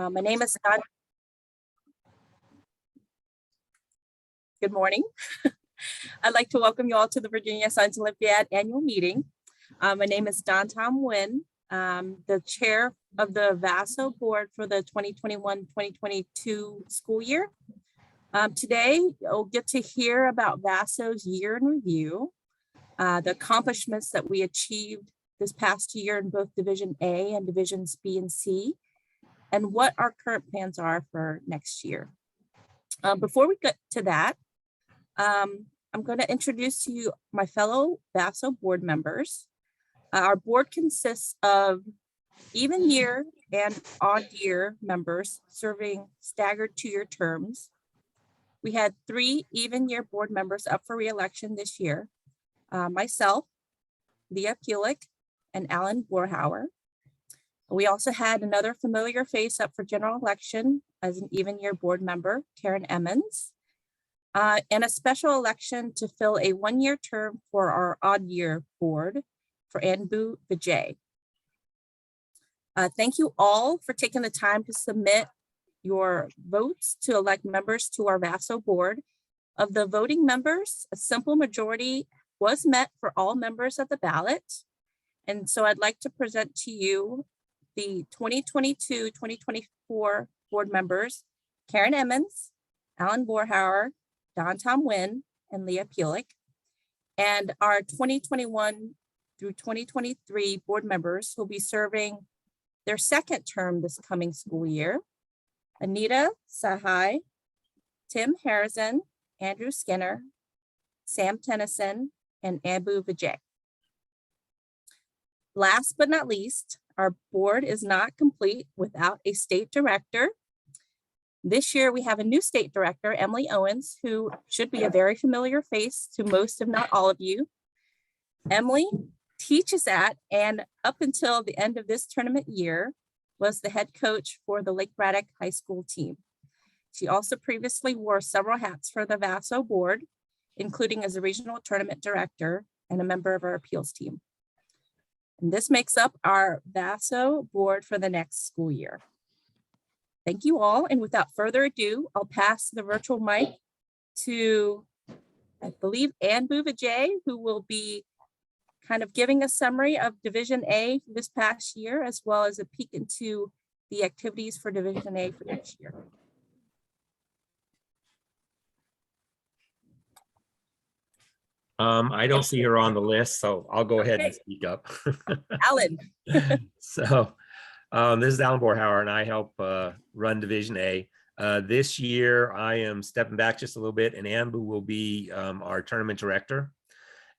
My name is Don. Good morning. I'd like to welcome you all to the Virginia Science Olympiad annual meeting. My name is Don Tom Nguyen, the chair of the VASO board for the 2021-2022 school year. Today, you'll get to hear about VASO's year in review, the accomplishments that we achieved this past year in both Division A and Divisions B and C, and what our current plans are for next year. Before we get to that, I'm going to introduce to you my fellow VASO board members. Our board consists of even year and odd year members serving staggered 2-year terms. We had 3 even year board members up for re-election this year. Myself, Leah Pulick, and Alan Borhauer. We also had another familiar face up for general election as an even year board member, Karen Emmons, and a special election to fill a 1-year term for our odd year board for Anbu Vijay. Thank you all for taking the time to submit your votes to elect members to our VASO board. Of the voting members, a simple majority was met for all members of the ballot. And so I'd like to present to you the 2022-2024 board members, Karen Emmons, Alan Borhauer, Don Tom Nguyen, and Leah Pulick, and our 2021 through 2023 board members who will be serving their 2nd term this coming school year, Anita Sahai, Tim Harrison, Andrew Skinner, Sam Tennyson, and Anbu Vijay. Last but not least, our board is not complete without a state director. This year, we have a new state director, Emily Owens, who should be a very familiar face to most, if not all of you. Emily teaches at, and up until the end of this tournament year, was the head coach for the Lake Braddock High School team. She also previously wore several hats for the VASO board, including as a regional tournament director and a member of our appeals team. And this makes up our VASO board for the next school year. Thank you all. And without further ado, I'll pass the virtual mic to, I believe, Anbu Vijay, who will be kind of giving a summary of Division A for this past year, as well as a peek into the activities for Division A for next year. I don't see her on the list, so I'll go ahead and speak up. Alan. So this is Alan Borhauer, and I help run Division A. This year, I am stepping back just a little bit, and Anbu will be our tournament director.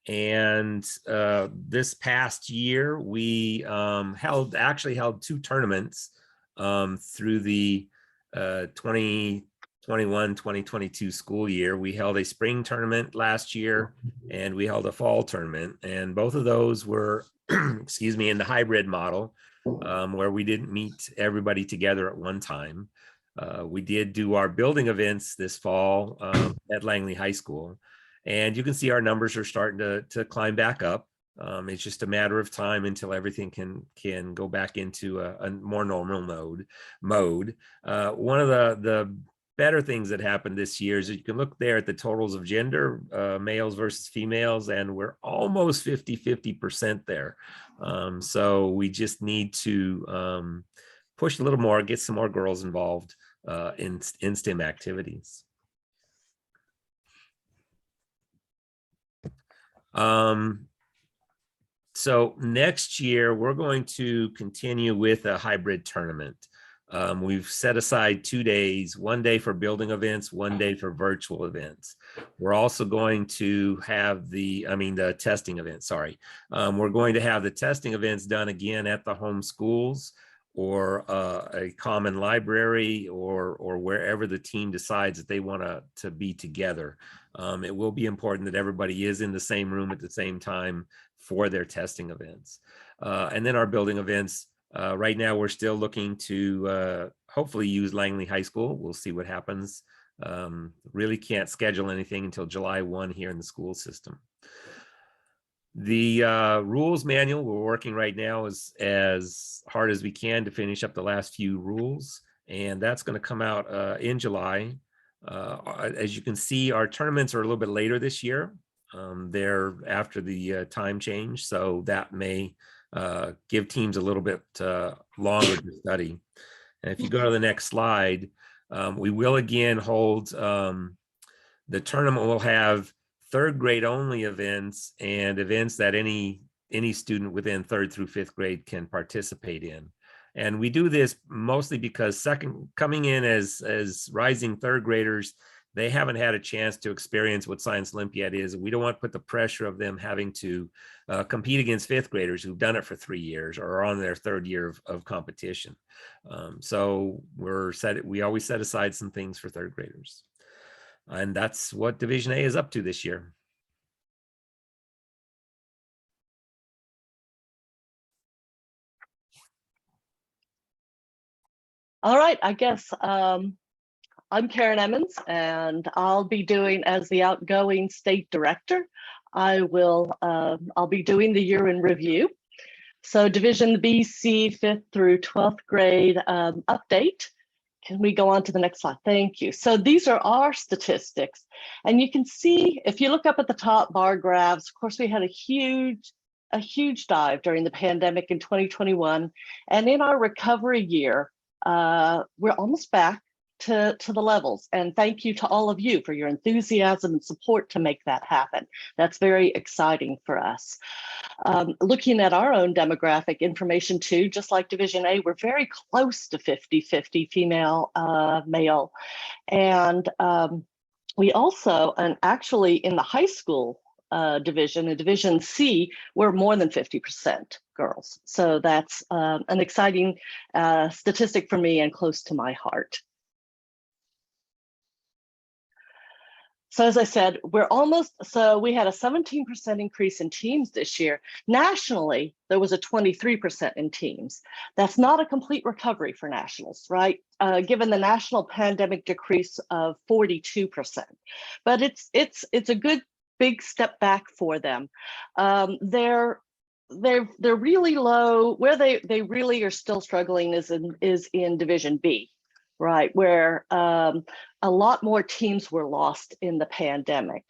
And this past year, we actually held 2 tournaments through the 2021-2022 school year. We held a spring tournament last year, and we held a fall tournament, and both of those were excuse me, in the hybrid model, where we didn't meet everybody together at one time. We did do our building events this fall at Langley High School, and you can see our numbers are starting to climb back up. It's just a matter of time until everything can go back into a more normal mode. One of the better things that happened this year is that you can look there at the totals of gender, males versus females, and we're almost 50-50% there. So we just need to push a little more, get some more girls involved in STEM activities. So next year, we're going to continue with a hybrid tournament. We've set aside 2 days, 1 day for building events, 1 day for virtual events. We're also going to have the testing events, sorry. We're going to have the testing events done again at the home schools or a common library or wherever the team decides that they want to be together. It will be important that everybody is in the same room at the same time for their testing events. And then our building events, right now we're still looking to hopefully use Langley High School. We'll see what happens. Really can't schedule anything until July 1 here in the school system. The rules manual, we're working right now as hard as we can to finish up the last few rules. and that's going to come out in July. As you can see, our tournaments are a little bit later this year. They're after the time change, so that may give teams a little bit longer to study. And if you go to the next slide, we will again hold, the tournament will have third grade only events and events that any student within third through fifth grade can participate in. And we do this mostly because coming in as rising third graders, they haven't had a chance to experience what Science Olympiad is. We don't want to put the pressure of them having to compete against fifth graders who've done it for 3 years or are on their third year of competition. So we always set aside some things for third graders. And that's what Division A is up to this year. All right, I guess I'm Karen Emmons, and I'll be doing, as the outgoing state director, I'll be doing the year in review. So Division B, C, 5th through 12th grade update. Can we go on to the next slide? Thank you. So these are our statistics. And you can see, if you look up at the top bar graphs, of course, we had a huge dive during the pandemic in 2021. And in our recovery year, we're almost back to the levels. And thank you to all of you for your enthusiasm and support to make that happen. That's very exciting for us. Looking at our own demographic information too, just like Division A, we're very close to 50-50 female, male. And we also, and actually in the high school division, in Division C, we're more than 50% girls. So that's an exciting statistic for me and close to my heart. So as I said, we had a 17% increase in teams this year. Nationally, there was a 23% in teams. That's not a complete recovery for nationals, right? Given the national pandemic decrease of 42%, but it's a good big step back for them. They're really low. Where they really are still struggling is in Division B, right, where a lot more teams were lost in the pandemic.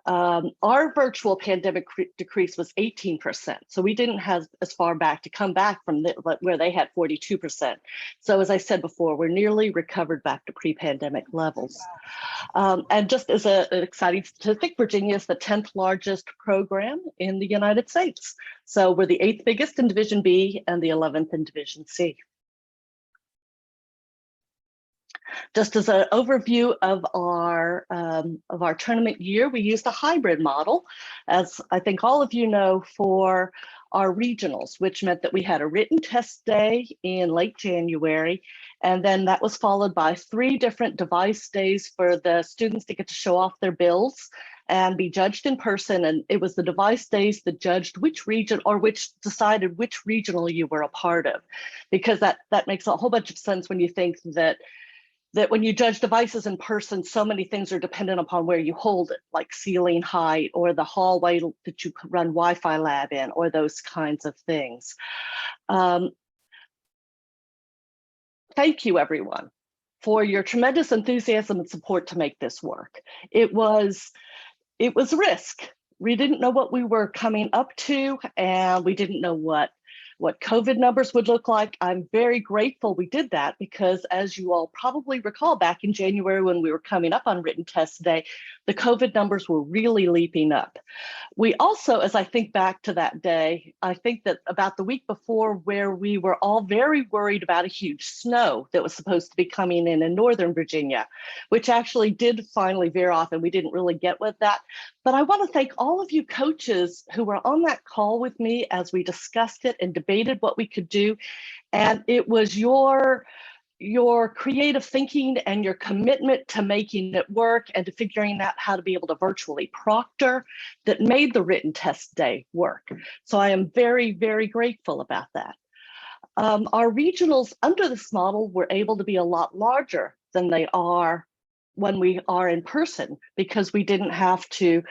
Our virtual pandemic decrease was 18%, so we didn't have as far back to come back from where they had 42%. So as I said before, we're nearly recovered back to pre-pandemic levels. And just as an exciting statistic, Virginia is the 10th largest program in the United States. So we're the 8th biggest in Division B and the 11th in Division C. Just as an overview of our tournament year, we used a hybrid model, as I think all of you know, for our regionals, which meant that we had a written test day in late January, and then that was followed by 3 different device days for the students to get to show off their bills and be judged in person. And it was the device days that judged which region, or which decided which regional you were a part of, because that makes a whole bunch of sense when you think that when you judge devices in person, so many things are dependent upon where you hold it, like ceiling height or the hallway that you run Wi-Fi lab in, or those kinds of things. Thank you, everyone, for your tremendous enthusiasm and support to make this work. It was risk. We didn't know what we were coming up to, and we didn't know what COVID numbers would look like. I'm very grateful we did that, because as you all probably recall, back in January when we were coming up on written test day, the COVID numbers were really leaping up. We also, as I think back to that day, I think that about the week before, where we were all very worried about a huge snow that was supposed to be coming in Northern Virginia, which actually did finally veer off, and we didn't really get with that. But I want to thank all of you coaches who were on that call with me as we discussed it and debated what we could do. And it was your creative thinking and your commitment to making it work and to figuring out how to be able to virtually proctor that made the written test day work. So I am very, very grateful about that. Our regionals under this model were able to be a lot larger than they are when we are in person, because we didn't have to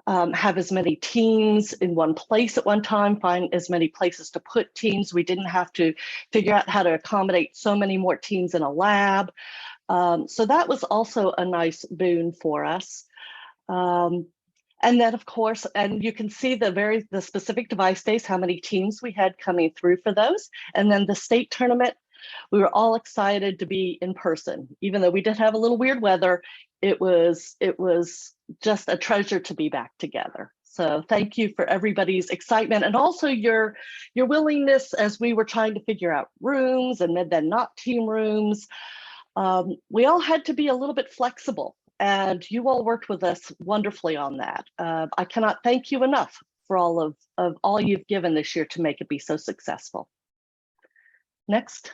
have as many teams in one place at one time, find as many places to put teams. We didn't have to figure out how to accommodate so many more teams in a lab. So that was also a nice boon for us. And then, of course, and you can see the specific device days, how many teams we had coming through for those. And then the state tournament, we were all excited to be in person. Even though we did have a little weird weather, it was just a treasure to be back together. So thank you for everybody's excitement and also your willingness as we were trying to figure out rooms and then not team rooms. We all had to be a little bit flexible, and you all worked with us wonderfully on that. I cannot thank you enough for all of all you've given this year to make it be so successful. Next.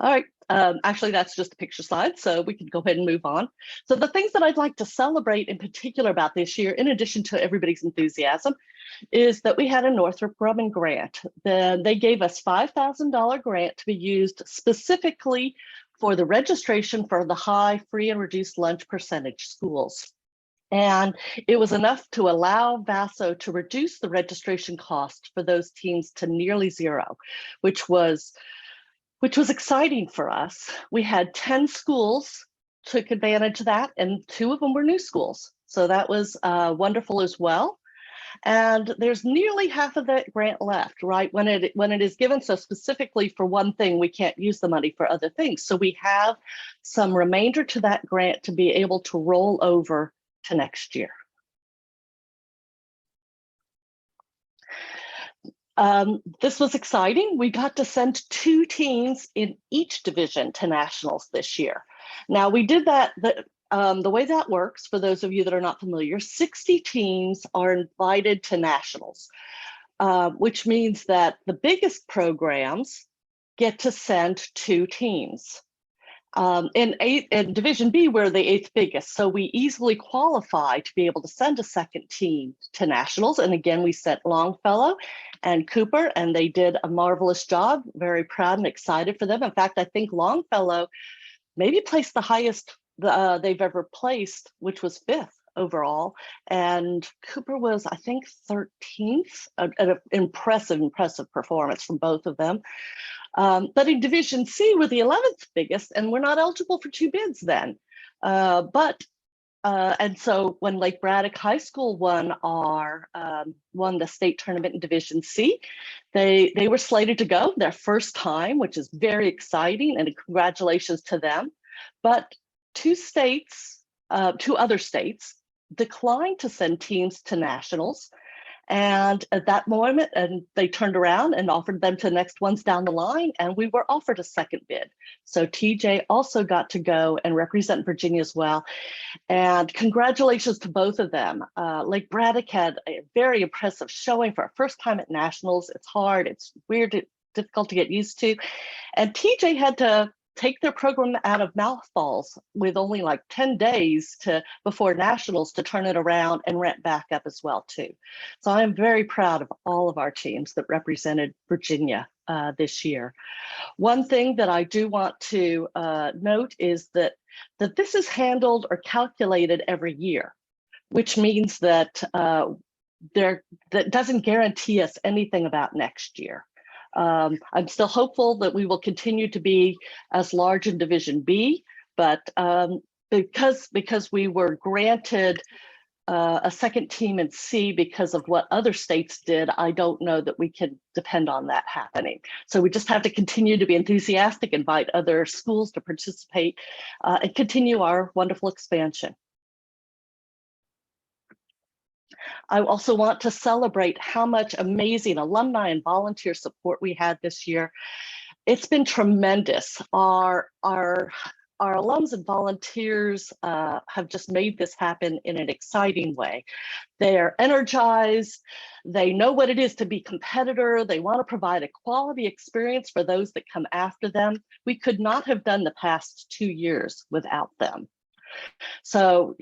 All right, actually that's just a picture slide, so we can go ahead and move on. So the things that I'd like to celebrate in particular about this year, in addition to everybody's enthusiasm, is that we had a Northrop Grumman grant. They gave us $5,000 grant to be used specifically for the registration for the high free and reduced lunch percentage schools. And it was enough to allow VASO to reduce the registration cost for those teams to nearly zero, which was exciting for us. We had 10 schools took advantage of that, and 2 of them were new schools. So that was wonderful as well. And there's nearly half of that grant left, right? When it is given so specifically for one thing, we can't use the money for other things. So we have some remainder to that grant to be able to roll over to next year. This was exciting. We got to send 2 teams in each division to nationals this year. Now we did that, the way that works, for those of you that are not familiar, 60 teams are invited to nationals, which means that the biggest programs get to send 2 teams. In Division B, we're the 8th biggest, so we easily qualify to be able to send a second team to nationals. And again, we sent Longfellow and Cooper, and they did a marvelous job. Very proud and excited for them. In fact, I think Longfellow maybe placed the highest they've ever placed, which was 5th overall, and Cooper was, I think, 13th. An impressive performance from both of them. But in Division C, we're the 11th biggest, and we're not eligible for 2 bids then. And so when Lake Braddock High School won the state tournament in Division C, they were slated to go their first time, which is very exciting, and congratulations to them. But 2 other states declined to send teams to nationals. And at that moment, and they turned around and offered them to the next ones down the line, and we were offered a second bid. So TJ also got to go and represent Virginia as well. And congratulations to both of them. Lake Braddock had a very impressive showing for our first time at nationals. It's hard, it's weird, it's difficult to get used to. And TJ had to take their program out of mouthballs with only like 10 days before nationals to turn it around and ramp back up as well too. So I'm very proud of all of our teams that represented Virginia this year. One thing that I do want to note is that this is handled or calculated every year, which means that that doesn't guarantee us anything about next year. I'm still hopeful that we will continue to be as large in Division B, but because we were granted a second team in C because of what other states did, I don't know that we can depend on that happening. So we just have to continue to be enthusiastic, invite other schools to participate, and continue our wonderful expansion. I also want to celebrate how much amazing alumni and volunteer support we had this year. It's been tremendous. Our alums and volunteers have just made this happen in an exciting way. They are energized. They know what it is to be competitor. They want to provide a quality experience for those that come after them. We could not have done the past 2 years without them. So,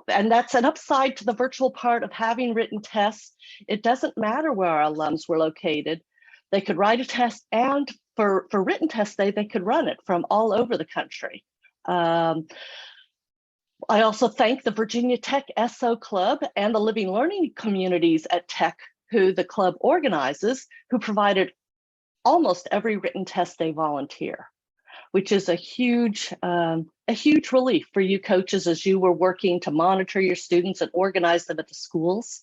and that's an upside to the virtual part of having written tests. It doesn't matter where our alums were located. They could write a test, and for written test day, they could run it from all over the country. I also thank the Virginia Tech SO Club and the Living Learning communities at Tech, who the club organizes, who provided almost every written test they volunteer, which is a huge relief for you coaches as you were working to monitor your students and organize them at the schools.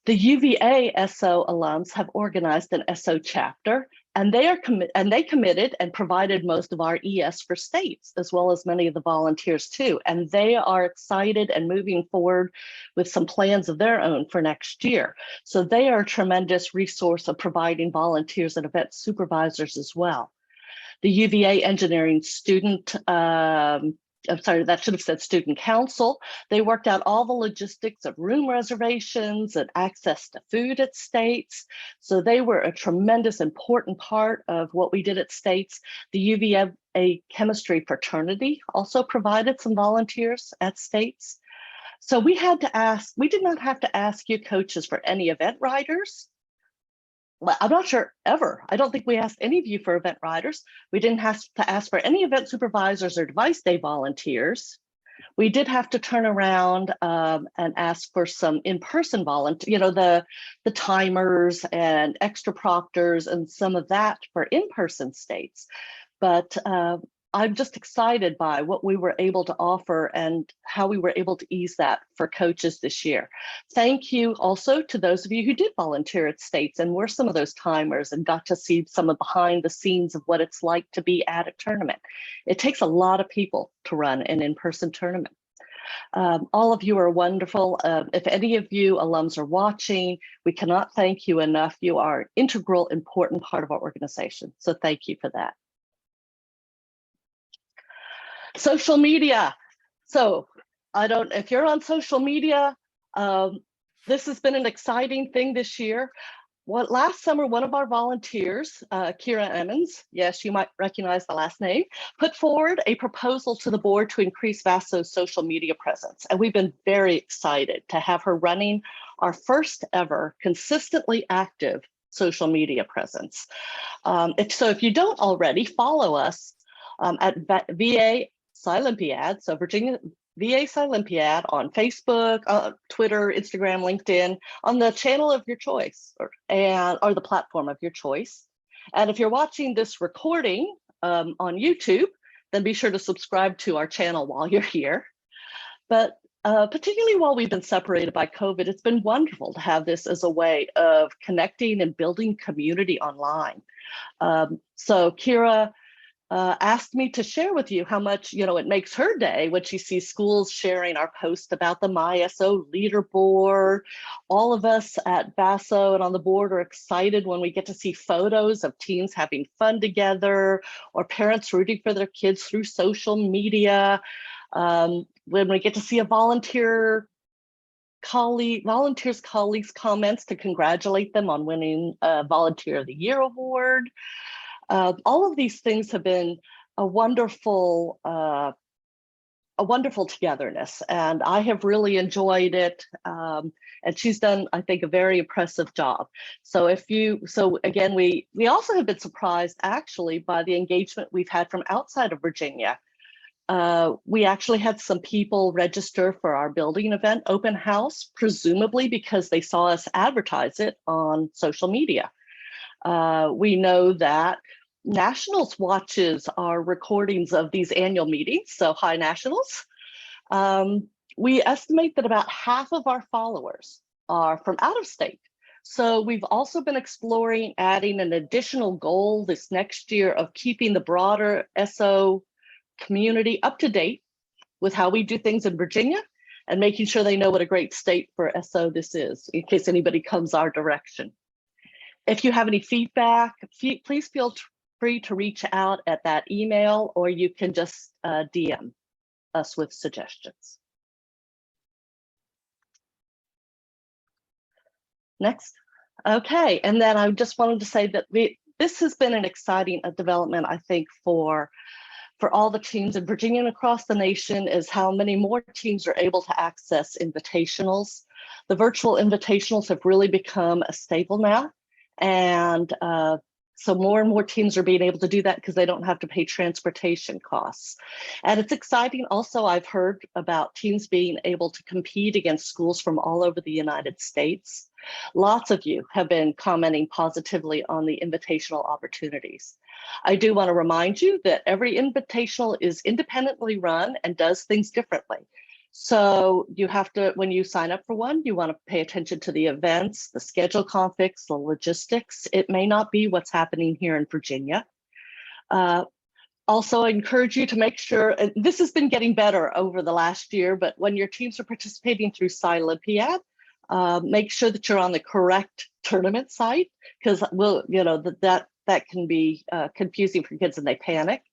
The UVA SO alums have organized an SO chapter, and they committed and provided most of our ES for states, as well as many of the volunteers too. And they are excited and moving forward with some plans of their own for next year. So they are a tremendous resource of providing volunteers and event supervisors as well. The UVA engineering student, I'm sorry, that should have said student council. They worked out all the logistics of room reservations and access to food at States. So they were a tremendous important part of what we did at States. The UVA chemistry fraternity also provided some volunteers at States. So we did not have to ask you coaches for any event riders. I'm not sure ever. I don't think we asked any of you for event riders. We didn't have to ask for any event supervisors or device day volunteers. We did have to turn around and ask for some in-person volunteers, the timers and extra proctors and some of that for in-person states. But I'm just excited by what we were able to offer and how we were able to ease that for coaches this year. Thank you also to those of you who did volunteer at States and were some of those timers and got to see some of behind the scenes of what it's like to be at a tournament. It takes a lot of people to run an in-person tournament. All of you are wonderful. If any of you alums are watching, we cannot thank you enough. You are an integral, important part of our organization. So thank you for that. Social media. So if you're on social media, this has been an exciting thing this year. Last summer, one of our volunteers, Kira Emmons, yes, you might recognize the last name, put forward a proposal to the board to increase VASO's social media presence. And we've been very excited to have her running our first ever consistently active social media presence. So if you don't already, follow us at VA Scilympiad, so Virginia VA Scilympiad on Facebook, Twitter, Instagram, LinkedIn, on the channel of your choice or the platform of your choice. And if you're watching this recording on YouTube, then be sure to subscribe to our channel while you're here. But particularly while we've been separated by COVID, it's been wonderful to have this as a way of connecting and building community online. So Kira asked me to share with you how much it makes her day when she sees schools sharing our post about the MySO leaderboard. All of us at VASO and on the board are excited when we get to see photos of teams having fun together or parents rooting for their kids through social media. When we get to see a volunteers' colleagues' comments to congratulate them on winning a Volunteer of the Year award. All of these things have been a wonderful togetherness, and I have really enjoyed it. And she's done, I think, a very impressive job. So again, we also have been surprised actually by the engagement we've had from outside of Virginia. We actually had some people register for our building event open house, presumably because they saw us advertise it on social media. We know that Nationals watches our recordings of these annual meetings, so hi Nationals. We estimate that about half of our followers are from out of state. So we've also been exploring adding an additional goal this next year of keeping the broader SO community up to date with how we do things in Virginia and making sure they know what a great state for SO this is, in case anybody comes our direction. If you have any feedback, please feel free to reach out at that email, or you can just DM us with suggestions. Next. Okay, and then I just wanted to say that this has been an exciting development, I think, for all the teams in Virginia and across the nation, is how many more teams are able to access invitationals. The virtual invitationals have really become a staple now. And So more and more teams are being able to do that because they don't have to pay transportation costs. And it's exciting. Also, I've heard about teams being able to compete against schools from all over the United States. Lots of you have been commenting positively on the invitational opportunities. I do want to remind you that every invitational is independently run and does things differently. So you have to, when you sign up for one, you want to pay attention to the events, the schedule conflicts, the logistics. It may not be what's happening here in Virginia. Also, I encourage you to make sure, and this has been getting better over the last year, but when your teams are participating through Olympiad, make sure that you're on the correct tournament site, because that can be confusing for kids and they panic.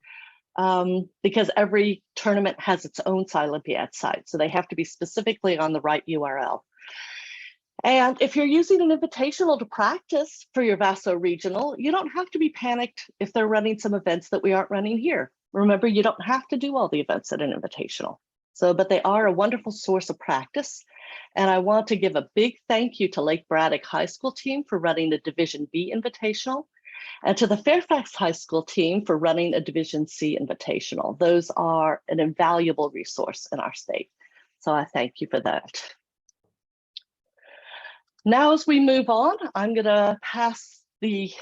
Because every tournament has its own Olympiad site. So they have to be specifically on the right URL. And if you're using an invitational to practice for your VASO regional, you don't have to be panicked if they're running some events that we aren't running here. Remember, you don't have to do all the events at an invitational. So, but they are a wonderful source of practice. And I want to give a big thank you to Lake Braddock High School team for running the Division B Invitational, and to the Fairfax High School team for running a Division C Invitational. Those are an invaluable resource in our state. So I thank you for that. Now, as we move on, I'm gonna pass the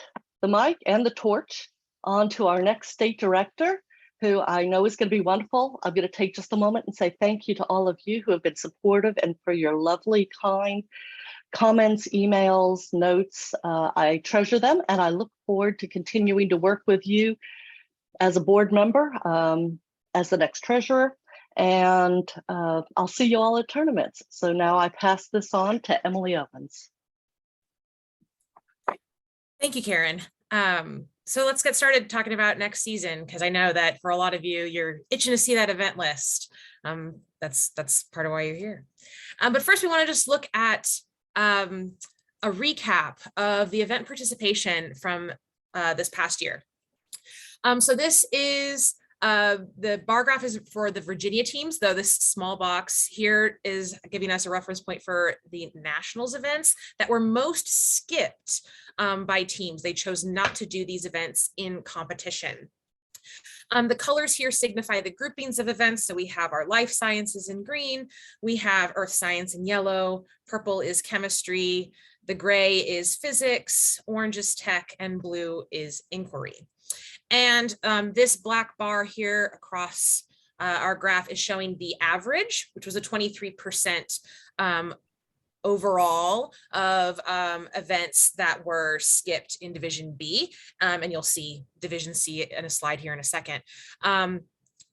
mic and the torch on to our next state director, who I know is gonna be wonderful. I'm gonna take just a moment and say thank you to all of you who have been supportive and for your lovely, kind comments, emails, notes. I treasure them, and I look forward to continuing to work with you as a board member, as the next treasurer, and I'll see you all at tournaments. So now I pass this on to Emily Owens. Thank you, Karen. So let's get started talking about next season, because I know that for a lot of you, you're itching to see that event list. That's part of why you're here. But first, we want to just look at a recap of the event participation from this past year. So this is the bar graph is for the Virginia teams, though this small box here is giving us a reference point for the nationals events that were most skipped by teams. They chose not to do these events in competition. The colors here signify the groupings of events. So we have our life sciences in green, we have earth science in yellow, purple is chemistry, the gray is physics, orange is tech, and blue is inquiry. And this black bar here across our graph is showing the average, which was a 23% overall of events that were skipped in Division B, and you'll see Division C in a slide here in a second.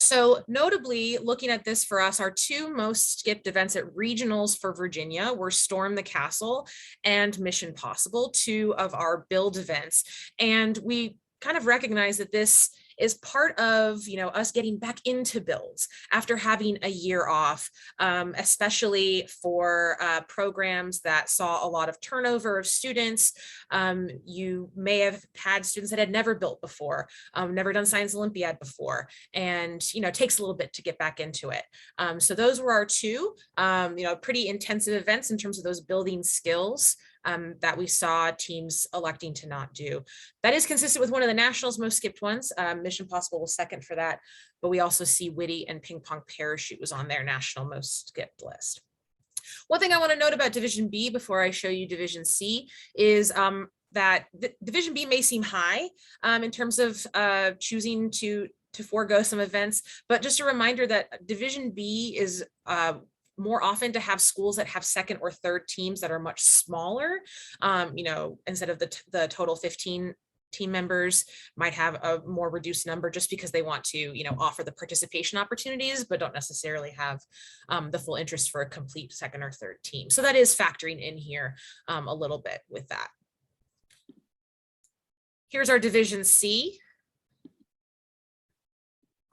So notably, looking at this for us, our two most skipped events at regionals for Virginia were Storm the Castle and Mission Possible, two of our build events. And we kind of recognize that this is part of, us getting back into builds after having a year off, especially for programs that saw a lot of turnover of students. You may have had students that had never built before, never done Science Olympiad before, and it takes a little bit to get back into it. So those were our two, pretty intensive events in terms of those building skills that we saw teams electing to not do. That is consistent with one of the nationals most skipped ones. Mission Possible was second for that, but we also see Witty and Ping Pong Parachute was on their national most skipped list. One thing I want to note about Division B before I show you Division C is that Division B may seem high in terms of choosing to forego some events, but just a reminder that Division B is more often to have schools that have second or third teams that are much smaller, instead of the total 15 team members might have a more reduced number just because they want to, offer the participation opportunities, but don't necessarily have the full interest for a complete second or third team. So that is factoring in here a little bit with that. Here's our Division C.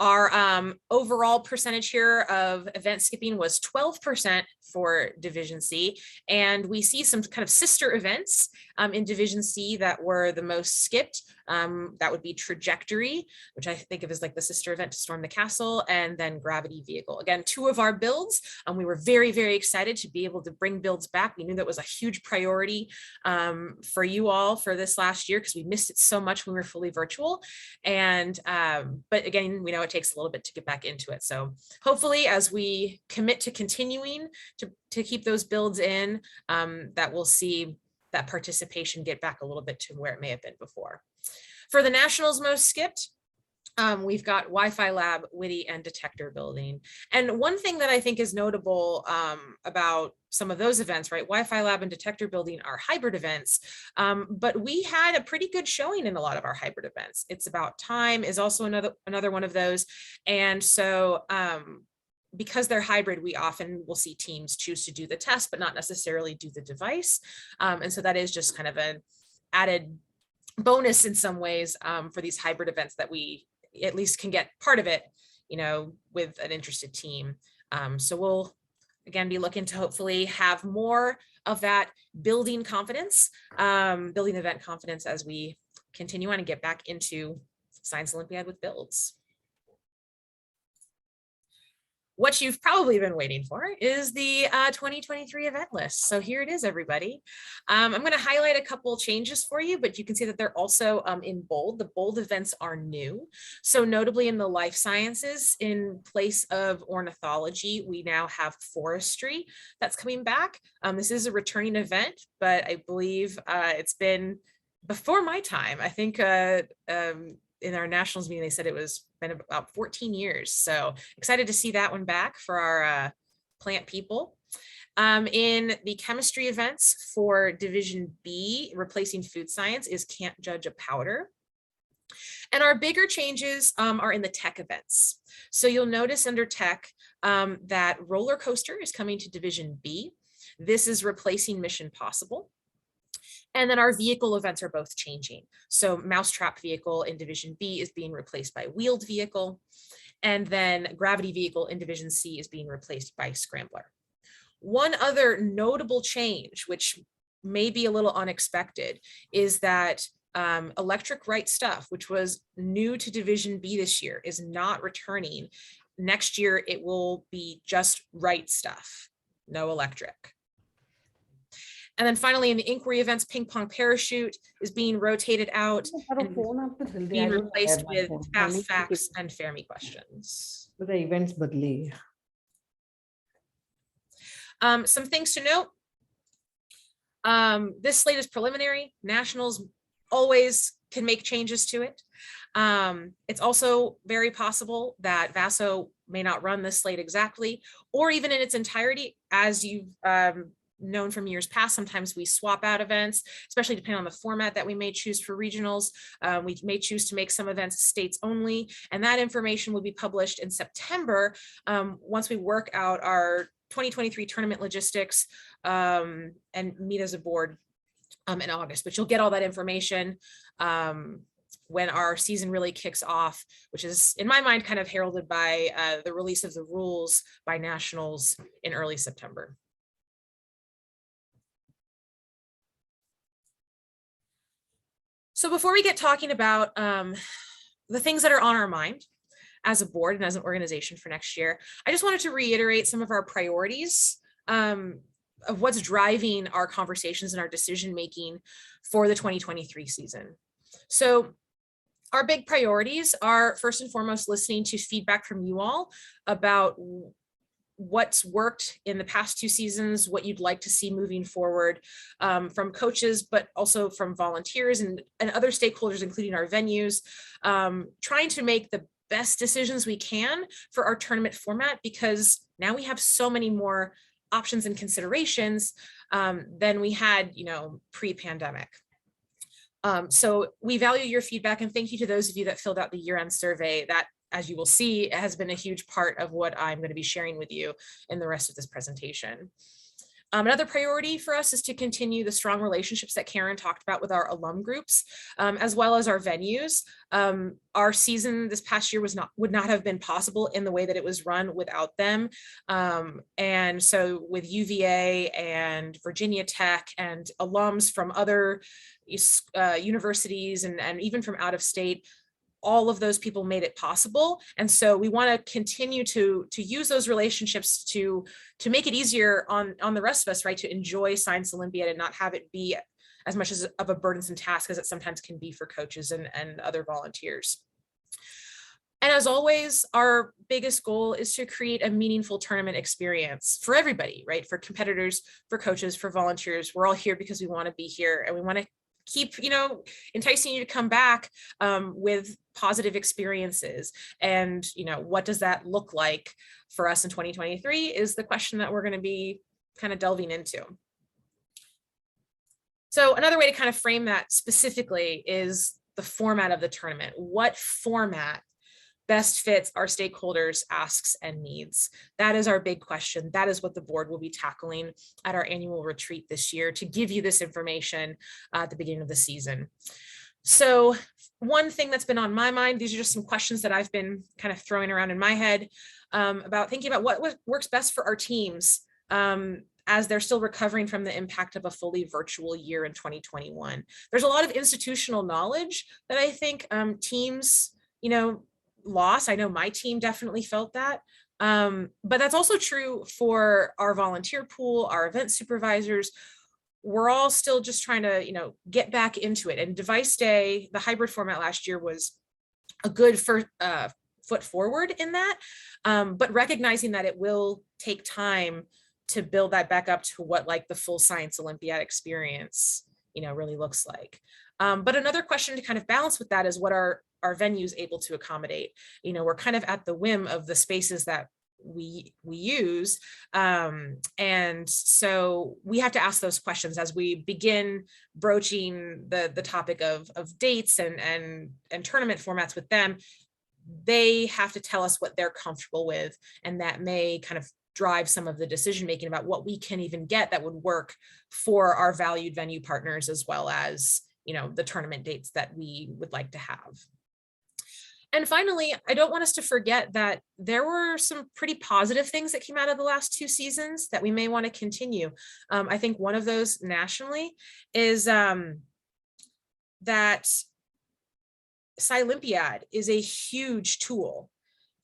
Our overall percentage here of event skipping was 12% for Division C, and we see some kind of sister events in Division C that were the most skipped. That would be Trajectory, which I think of as like the sister event to Storm the Castle, and then Gravity Vehicle. Again, 2 of our builds. We were very, very excited to be able to bring builds back. We knew that was a huge priority for you all for this last year because we missed it so much when we were fully virtual. And but again, we know it takes a little bit to get back into it. So hopefully, as we commit to continuing to keep those builds in, that we'll see that participation get back a little bit to where it may have been before. For the Nationals most skipped, we've got Wi-Fi Lab, Witty, and Detector Building. And one thing that I think is notable about some of those events, right? Wi-Fi Lab and Detector Building are hybrid events, but we had a pretty good showing in a lot of our hybrid events. It's About Time is also another one of those. And so because they're hybrid, we often will see teams choose to do the test, but not necessarily do the device. And so that is just kind of an added bonus in some ways for these hybrid events that we at least can get part of it, you know, with an interested team. So we'll again be looking to hopefully have more of that building confidence, building event confidence as we continue on and get back into Science Olympiad with builds. What you've probably been waiting for is the 2023 event list. So here it is, everybody. I'm going to highlight a couple changes for you, but you can see that they're also in bold. The bold events are new. So notably in the life sciences, in place of ornithology, we now have forestry that's coming back. This is a returning event, but I believe it's been before my time. I think in our nationals meeting, they said it was been about 14 years. So excited to see that one back for our plant people. In the chemistry events for Division B, replacing food science is Can't Judge a Powder. And our bigger changes are in the tech events. So you'll notice under tech that roller coaster is coming to Division B. This is replacing Mission Possible. And then our vehicle events are both changing. So Mousetrap Vehicle in Division B is being replaced by Wheeled Vehicle. And then Gravity Vehicle in Division C is being replaced by Scrambler. One other notable change, which may be a little unexpected, is that Electric Right Stuff, which was new to Division B this year, is not returning. Next year, it will be just Right Stuff, no electric. And then finally, in the inquiry events, Ping Pong Parachute is being rotated out and being replaced with Fast Facts and Fermi Questions. The events badly. Some things to note. This slate is preliminary. Nationals always can make changes to it. It's also very possible that VASO may not run this slate exactly, or even in its entirety, as you've known from years past. Sometimes we swap out events, especially depending on the format that we may choose for regionals. We may choose to make some events states only, and that information will be published in September once we work out our 2023 tournament logistics and meet as a board in August. But you'll get all that information when our season really kicks off, which is, in my mind, kind of heralded by the release of the rules by nationals in early September. So before we get talking about the things that are on our mind as a board and as an organization for next year, I just wanted to reiterate some of our priorities of what's driving our conversations and our decision-making for the 2023 season. So our big priorities are, first and foremost, listening to feedback from you all about what's worked in the past 2 seasons, what you'd like to see moving forward from coaches, but also from volunteers and other stakeholders, including our venues, trying to make the best decisions we can for our tournament format, because now we have so many more options and considerations than we had, pre-pandemic. So we value your feedback, and thank you to those of you that filled out the year-end survey. That, as you will see, has been a huge part of what I'm going to be sharing with you in the rest of this presentation. Another priority for us is to continue the strong relationships that Karen talked about with our alum groups, as well as our venues. Our season this past year would not have been possible in the way that it was run without them. And so with UVA and Virginia Tech and alums from other universities and even from out of state, all of those people made it possible. And so we want to continue to use those relationships to make it easier on the rest of us, right, to enjoy Science Olympiad and not have it be as much of a burdensome task as it sometimes can be for coaches and other volunteers. And as always, our biggest goal is to create a meaningful tournament experience for everybody, right? For competitors, for coaches, for volunteers. We're all here because we want to be here, and we want to keep, enticing you to come back with positive experiences. And, what does that look like for us in 2023 is the question that we're going to be kind of delving into. So another way to kind of frame that specifically is the format of the tournament. What format best fits our stakeholders' asks and needs? That is our big question. That is what the board will be tackling at our annual retreat this year, to give you this information at the beginning of the season. So one thing that's been on my mind, these are just some questions that I've been kind of throwing around in my head about thinking about what works best for our teams as they're still recovering from the impact of a fully virtual year in 2021. There's a lot of institutional knowledge that I think teams, lost. I know my team definitely felt that. But that's also true for our volunteer pool, our event supervisors. We're all still just trying to, get back into it. And Device Day, the hybrid format last year, was a good foot forward in that, but recognizing that it will take time to build that back up to what like the full Science Olympiad experience, really looks like. But another question to kind of balance with that is what are our venues able to accommodate? We're kind of at the whim of the spaces that we use. And so we have to ask those questions as we begin broaching the topic of dates and tournament formats with them. They have to tell us what they're comfortable with, and that may kind of drive some of the decision making about what we can even get that would work for our valued venue partners, as well as the tournament dates that we would like to have. And finally, I don't want us to forget that there were some pretty positive things that came out of the last 2 seasons that we may want to continue. I think one of those nationally is that Sci-Olympiad is a huge tool.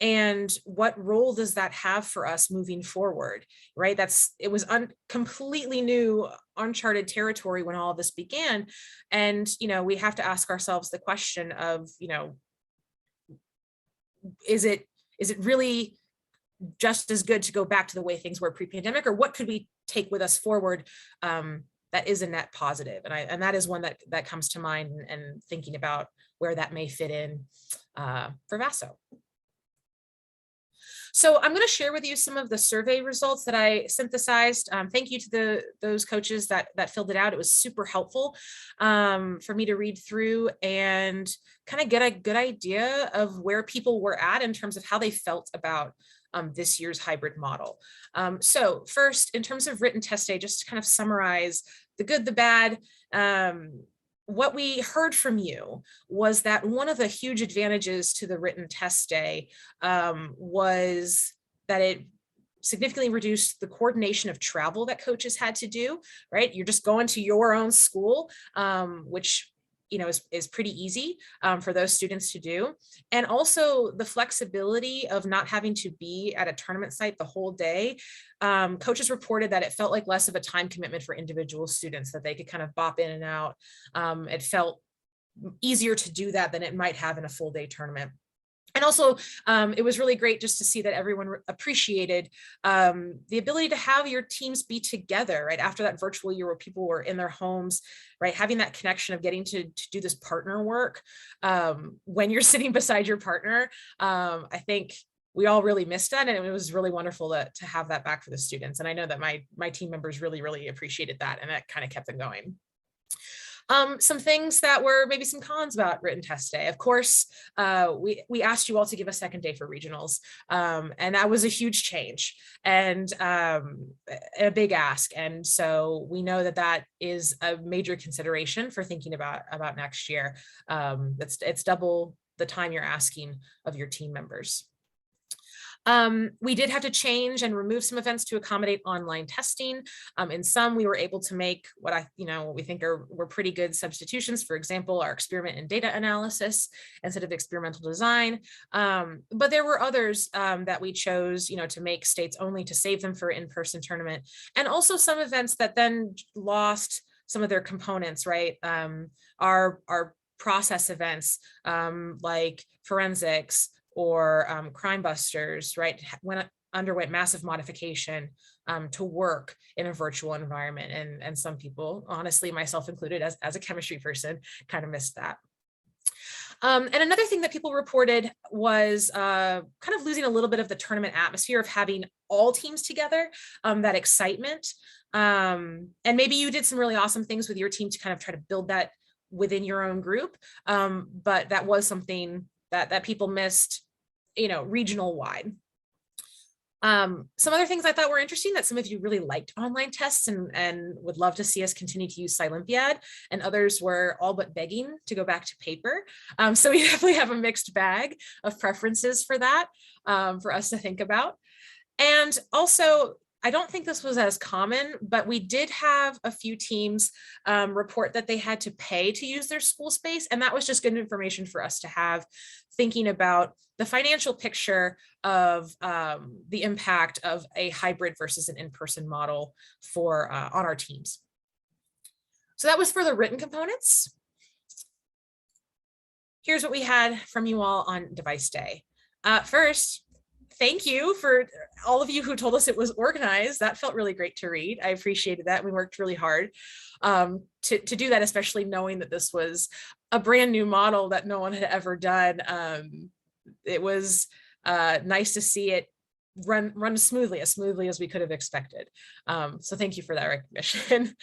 And what role does that have for us moving forward, right? It was completely new, uncharted territory when all of this began. And, we have to ask ourselves the question of, is it really just as good to go back to the way things were pre-pandemic, or what could we take with us forward that is a net positive? And that is one that comes to mind, and thinking about where that may fit in for VASO. So I'm going to share with you some of the survey results that I synthesized. Thank you to those coaches that filled it out. It was super helpful for me to read through and kind of get a good idea of where people were at in terms of how they felt about this year's hybrid model. So first, in terms of written test day, just to kind of summarize the good, the bad, what we heard from you was that one of the huge advantages to the written test day was that it significantly reduced the coordination of travel that coaches had to do, right? You're just going to your own school, which is pretty easy for those students to do. And also the flexibility of not having to be at a tournament site the whole day. Coaches reported that it felt like less of a time commitment for individual students, that they could kind of bop in and out. It felt easier to do that than it might have in a full day tournament. And also, it was really great just to see that everyone appreciated the ability to have your teams be together, right? After that virtual year where people were in their homes, right? Having that connection of getting to do this partner work when you're sitting beside your partner. I think we all really missed that, and it was really wonderful to have that back for the students. And I know that my team members really, really appreciated that, and that kind of kept them going. Some things that were maybe some cons about written test day. Of course, we asked you all to give a second day for regionals, and that was a huge change and a big ask. And so we know that that is a major consideration for thinking about next year. It's double the time you're asking of your team members. We did have to change and remove some events to accommodate online testing. In some, we were able to make what we think were pretty good substitutions. For example, our experiment and data analysis instead of experimental design. But there were others that we chose, to make states only to save them for in-person tournament. And also some events that then lost some of their components, right? Our process events like forensics, or Crime Busters, right, underwent massive modification to work in a virtual environment. And some people, honestly, myself included, as a chemistry person, kind of missed that. And another thing that people reported was kind of losing a little bit of the tournament atmosphere of having all teams together, that excitement. And maybe you did some really awesome things with your team to kind of try to build that within your own group. But that was something that people missed, regional wide. Some other things I thought were interesting, that some of you really liked online tests and would love to see us continue to use Scilympiad, and others were all but begging to go back to paper. So we definitely have a mixed bag of preferences for that, for us to think about. And also, I don't think this was as common, but we did have a few teams report that they had to pay to use their school space. And that was just good information for us to have, thinking about the financial picture of the impact of a hybrid versus an in-person model for on our teams. So that was for the written components. Here's what we had from you all on device day. First, thank you for all of you who told us it was organized. That felt really great to read. I appreciated that. We worked really hard to do that, especially knowing that this was a brand new model that no one had ever done. It was nice to see it run smoothly as we could have expected. So thank you for that recognition.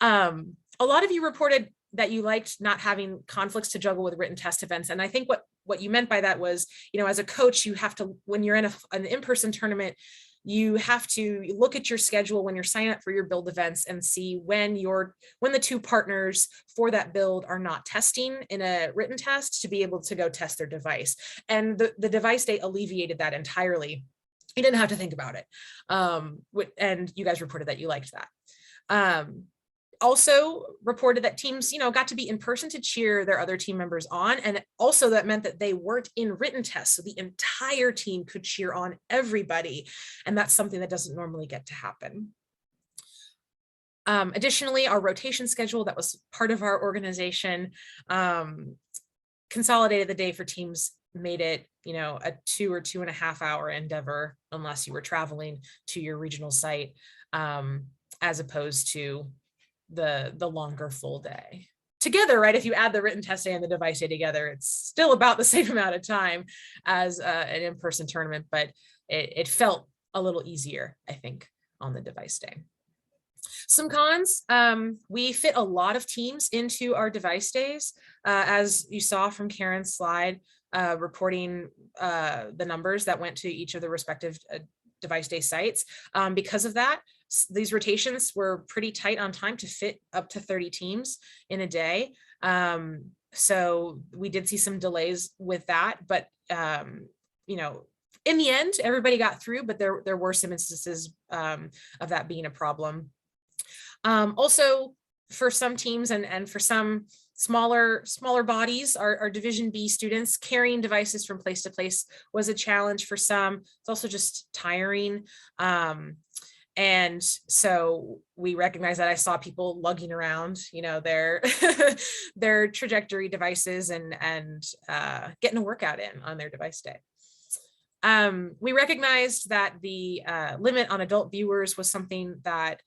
A lot of you reported that you liked not having conflicts to juggle with written test events. And I think what you meant by that was, as a coach, you have to, when you're in an in-person tournament, you have to look at your schedule when you're signing up for your build events and see when the two partners for that build are not testing in a written test to be able to go test their device. And the device day alleviated that entirely. You didn't have to think about it. And you guys reported that you liked that. Also reported that teams, got to be in person to cheer their other team members on. And also that meant that they weren't in written tests. So the entire team could cheer on everybody. And that's something that doesn't normally get to happen. Additionally, our rotation schedule that was part of our organization consolidated the day for teams, made it, a 2 or 2.5 hour endeavor, unless you were traveling to your regional site, as opposed to the longer full day together, right? If you add the written test day and the device day together, it's still about the same amount of time as an in-person tournament, but it felt a little easier, I think, on the device day. Some cons, we fit a lot of teams into our device days, as you saw from Karen's slide, reporting the numbers that went to each of the respective device day sites. Because of that, these rotations were pretty tight on time to fit up to 30 teams in a day. So we did see some delays with that, but in the end, everybody got through, but there were some instances of that being a problem. Also, for some teams and for some smaller bodies, our Division B students, carrying devices from place to place was a challenge for some. It's also just tiring. And so we recognize that. I saw people lugging around, their their trajectory devices and getting a workout in on their device day. We recognized that the limit on adult viewers was something that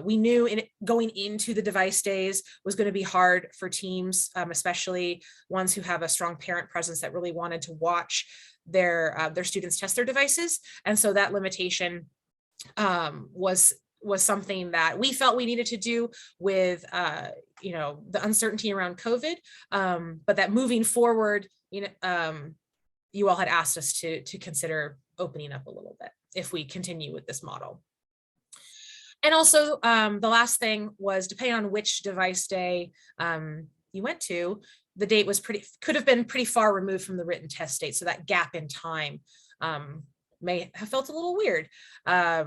we knew going into the device days was going to be hard for teams, especially ones who have a strong parent presence that really wanted to watch their students test their devices. And so that limitation was was something that we felt we needed to do with, you know, the uncertainty around COVID, but that moving forward, you know, you all had asked us to consider opening up a little bit if we continue with this model. And also, the last thing was, depending on which device day you went to, the date was could have been pretty far removed from the written test date. So that gap in time may have felt a little weird, a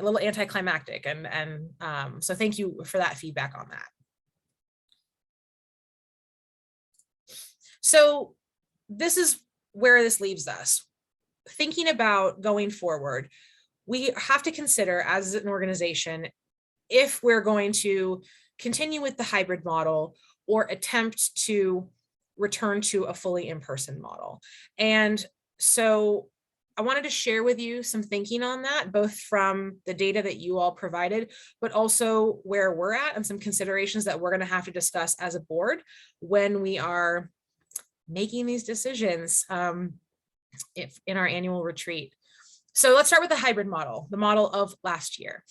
little anticlimactic. And so thank you for that feedback on that. So this is where this leaves us. Thinking about going forward, we have to consider as an organization if we're going to continue with the hybrid model or attempt to return to a fully in-person model. And so I wanted to share with you some thinking on that, both from the data that you all provided, but also where we're at and some considerations that we're going to have to discuss as a board when we are making these decisions in our annual retreat. So let's start with the hybrid model, the model of last year.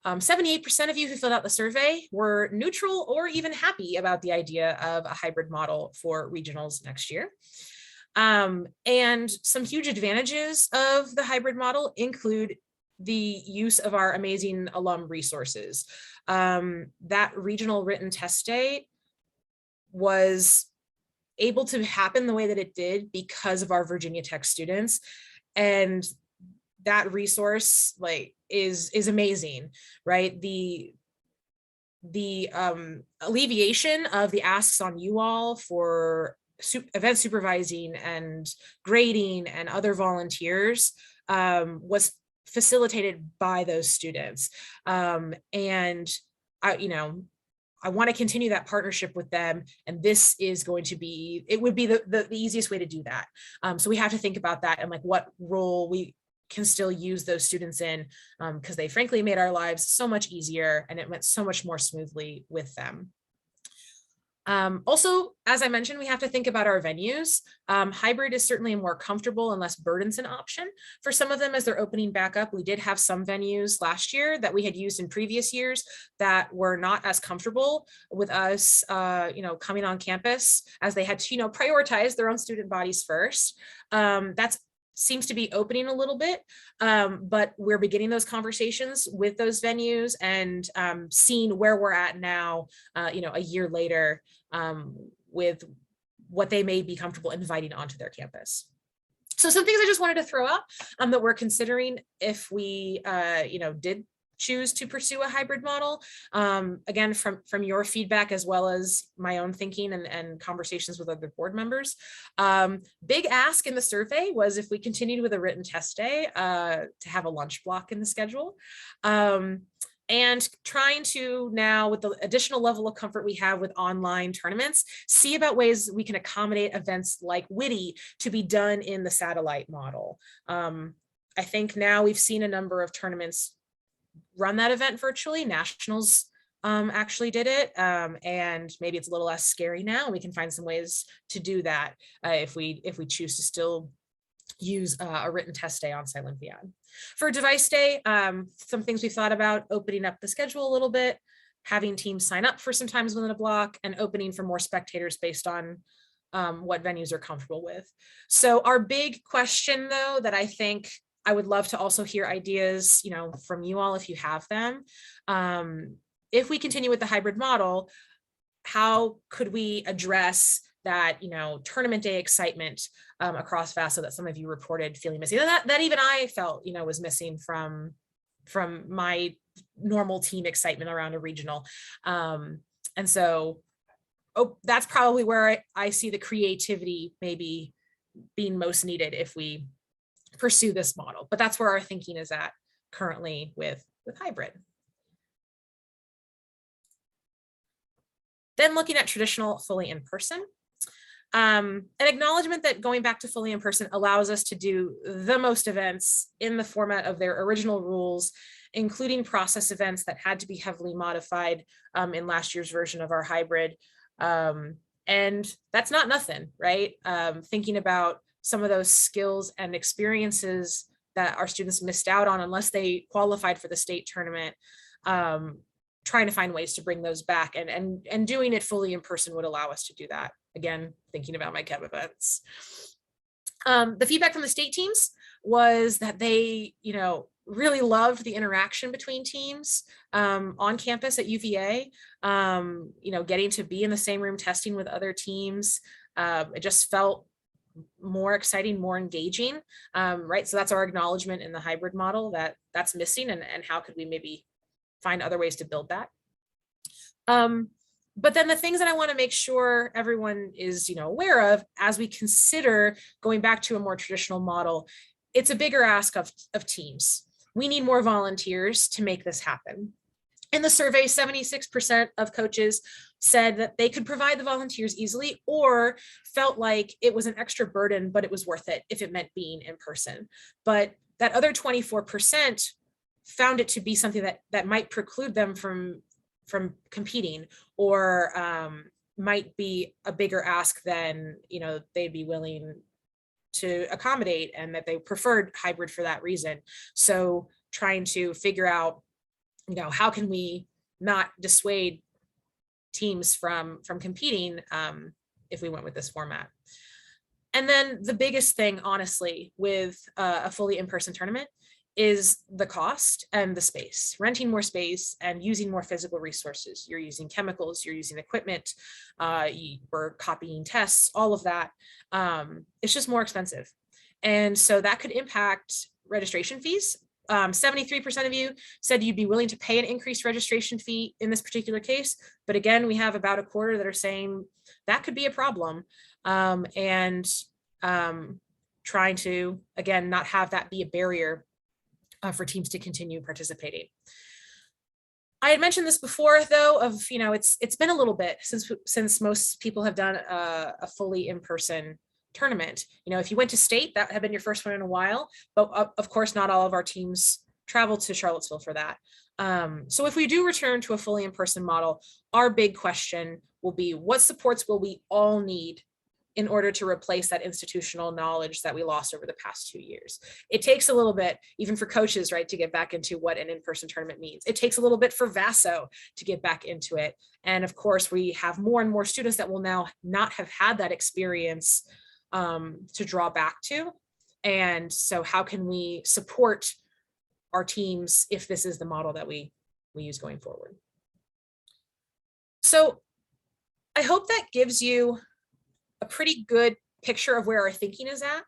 78% of you who filled out the survey were neutral or even happy about the idea of a hybrid model for regionals next year. And some huge advantages of the hybrid model include the use of our amazing alum resources. That regional written test day was able to happen the way that it did because of our Virginia Tech students. And that resource is amazing, right? The alleviation of the asks on you all for event supervising and grading and other volunteers was facilitated by those students. And I want to continue that partnership with them. And this is going to be, it would be the easiest way to do that. So we have to think about that and like what role we can still use those students in, because they frankly made our lives so much easier and it went so much more smoothly with them. Also, as I mentioned, we have to think about our venues. Hybrid is certainly a more comfortable and less burdensome option for some of them as they're opening back up. We did have some venues last year that we had used in previous years that were not as comfortable with us, coming on campus, as they had to, prioritize their own student bodies first. That's seems to be opening a little bit, but we're beginning those conversations with those venues and seeing where we're at now, a year later, with what they may be comfortable inviting onto their campus. So some things I just wanted to throw out that we're considering if we, did choose to pursue a hybrid model. Again, from your feedback, as well as my own thinking and conversations with other board members. Big ask in the survey was if we continued with a written test day, to have a lunch block in the schedule. And trying to now, with the additional level of comfort we have with online tournaments, see about ways we can accommodate events like Witty to be done in the satellite model. I think now we've seen a number of tournaments run that event virtually. Nationals actually did it, and maybe it's a little less scary now. We can find some ways to do that if we choose to still use a written test day on Olympiad. For device day, some things we thought about: opening up the schedule a little bit, having teams sign up for some times within a block, and opening for more spectators based on what venues are comfortable with. So our big question, though, that I think I would love to also hear ideas, from you all if you have them. If we continue with the hybrid model, how could we address that, tournament day excitement across VASO that some of you reported feeling missing? That even I felt, was missing from my normal team excitement around a regional. And so, that's probably where I see the creativity maybe being most needed if we pursue this model, but that's where our thinking is at currently with hybrid. Then looking at traditional fully in person, an acknowledgement that going back to fully in person allows us to do the most events in the format of their original rules, including process events that had to be heavily modified in last year's version of our hybrid. And that's not nothing, right? Thinking about some of those skills and experiences that our students missed out on unless they qualified for the state tournament. trying to find ways to bring those back, and doing it fully in person would allow us to do that. Again, thinking about my KEV events. The feedback from the state teams was that they, really loved the interaction between teams on campus at UVA. Getting to be in the same room testing with other teams. It just felt more exciting, more engaging, right? So that's our acknowledgement in the hybrid model that's missing, and how could we maybe find other ways to build that. But then the things that I want to make sure everyone is, aware of as we consider going back to a more traditional model, it's a bigger ask of teams. We need more volunteers to make this happen. In the survey, 76% of coaches said that they could provide the volunteers easily, or felt like it was an extra burden, but it was worth it if it meant being in person. But that other 24% found it to be something that might preclude them from competing, or might be a bigger ask than they'd be willing to accommodate, and that they preferred hybrid for that reason. So trying to figure out, how can we not dissuade teams from competing if we went with this format. And then the biggest thing, honestly, with a fully in-person tournament is the cost and the space. Renting more space and using more physical resources. You're using chemicals, you're using equipment, we're copying tests, all of that. It's just more expensive. And so that could impact registration fees. 73% of you said you'd be willing to pay an increased registration fee in this particular case. But again, we have about a quarter that are saying that could be a problem. Trying to, again, not have that be a barrier for teams to continue participating. I had mentioned this before, though, of, it's been a little bit since most people have done a fully in-person tournament. If you went to state, that had been your first one in a while, but of course, not all of our teams travel to Charlottesville for that. So if we do return to a fully in-person model, our big question will be, what supports will we all need in order to replace that institutional knowledge that we lost over the past 2 years? It takes a little bit, even for coaches, right, to get back into what an in-person tournament means. It takes a little bit for VASO to get back into it. And of course, we have more and more students that will now not have had that experience to draw back to. And so how can we support our teams if this is the model that we use going forward? So I hope that gives you a pretty good picture of where our thinking is at.